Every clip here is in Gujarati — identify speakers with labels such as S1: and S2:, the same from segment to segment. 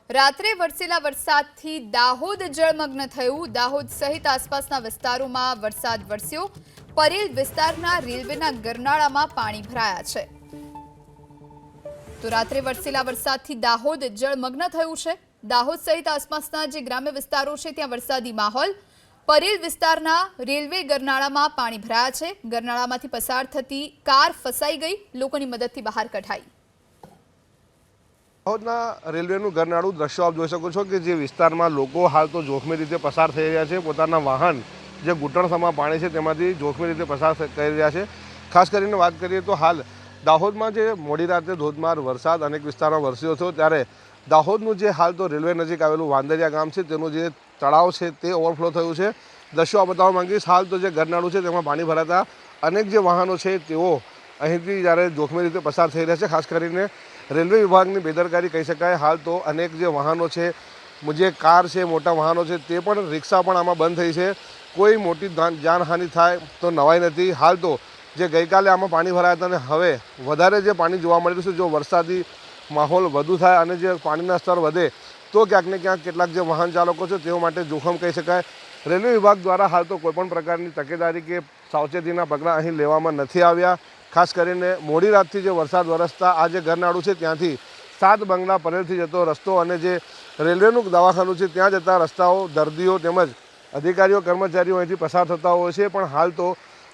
S1: રાત્રે વરસેલા વરસાદથી દાહોદ જળમગ્ન થયું। દાહોદ સહિત આસપાસના વિસ્તારોમાં વરસાદ વરસ્યો। પરેલ વિસ્તારના રેલવેના ગરનાળામાં પાણી ભરાયા છે। તો રાત્રે વરસેલા વરસાદથી દાહોદ જળમગ્ન થયું છે। દાહોદ સહિત આસપાસના જે ગ્રામ્ય વિસ્તારો છે ત્યાં વરસાદી માહોલ। પરેલ વિસ્તારના રેલવે ગરનાળામાં પાણી ભરાયા છે। ગરનાળામાંથી પસાર થતી કાર ફસાઈ ગઈ, લોકોની મદદથી બહાર કઢાઈ।
S2: દાહોદના રેલવેનું ગરનાળું દ્રશ્યો આપ જોઈ શકો છો કે જે વિસ્તારમાં લોકો હાલ તો જોખમી રીતે પસાર થઈ રહ્યા છે। પોતાના વાહન જે ઘૂંટણસમાં પાણી છે તેમાંથી જોખમી રીતે પસાર કરી રહ્યા છે। ખાસ કરીને વાત કરીએ તો હાલ દાહોદમાં જે મોડી રાતે ધોધમાર વરસાદ અનેક વિસ્તારમાં વરસ્યો હતો ત્યારે દાહોદનું જે હાલ તો રેલવે નજીક આવેલું વાંદરિયા ગામ છે તેનું જે તળાવ છે તે ઓવરફ્લો થયું છે। દ્રશ્યો આ બતાવવા માંગીશ। હાલ તો જે ગરનાળું છે તેમાં પાણી ભરાતા અનેક જે વાહનો છે તેઓ અહીંથી જ્યારે જોખમી રીતે પસાર થઈ રહ્યા છે। ખાસ કરીને રેલવે વિભાગની બેદરકારી કહી શકાય। હાલ તો અનેક જે વાહનો છે, જે કાર છે, મોટા વાહનો છે તે પણ રિક્ષા પણ આમાં બંધ થઈ છે। કોઈ મોટી જાનહાનિ થાય તો નવાઈ નથી। હાલ તો જે ગઈકાલે આમાં પાણી ભરાયા હતા અને હવે વધારે જે પાણી જોવા મળી રહ્યું છે, જો વરસાદી માહોલ વધુ થાય અને જે પાણીના સ્તર વધે તો ક્યાંક ને ક્યાંક કેટલાક જે વાહન ચાલકો છે તેઓ માટે જોખમ કહી શકાય। રેલવે વિભાગ દ્વારા હાલ તો કોઈપણ પ્રકારની તકેદારી કે સાવચેતીના પગલાં અહીં લેવામાં નથી આવ્યા। ખાસ કરીને મોડી રાતથી જે વરસાદ વરસતા આ જે ગરનાળું છે ત્યાંથી 7 બંગલા પરેલથી જતો રસ્તો અને જે રેલવેનું દવાખાનું છે ત્યાં જતા રસ્તાઓ દર્દીઓ તેમજ અધિકારીઓ કર્મચારીઓ અહીંથી પસાર થતા હોય છે। પણ હાલ તો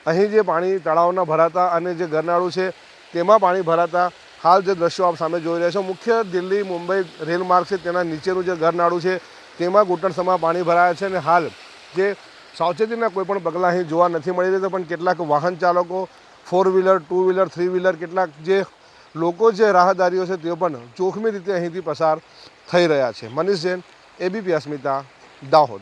S2: અહીં જે પાણી તળાવના ભરાતા અને જે ગરનાળું છે તેમાં પાણી ભરાતા હાલ જે દ્રશ્યો આપ સામે જોઈ રહ્યા છો, મુખ્ય દિલ્હી મુંબઈ રેલ માર્ગ છે તેના નીચેનું જે ગરનાળું છે તેમાં ઘૂંટણસમાં પાણી ભરાયા છે। અને હાલ જે સાવચેતીના કોઈપણ પગલાં અહીં જોવા નથી મળી રહ્યા, પણ કેટલાક વાહન ચાલકો 4 વ્હીલર 2 વ્હીલર 3 વ્હીલર કેટલાક જે લોકો જે રાહદારીઓ છે તેઓ પણ જોખમી રીતે અહીંથી પસાર થઈ રહ્યા છે। મનીષ જૈન, એબીપી અસ્મિતા, દાહોદ।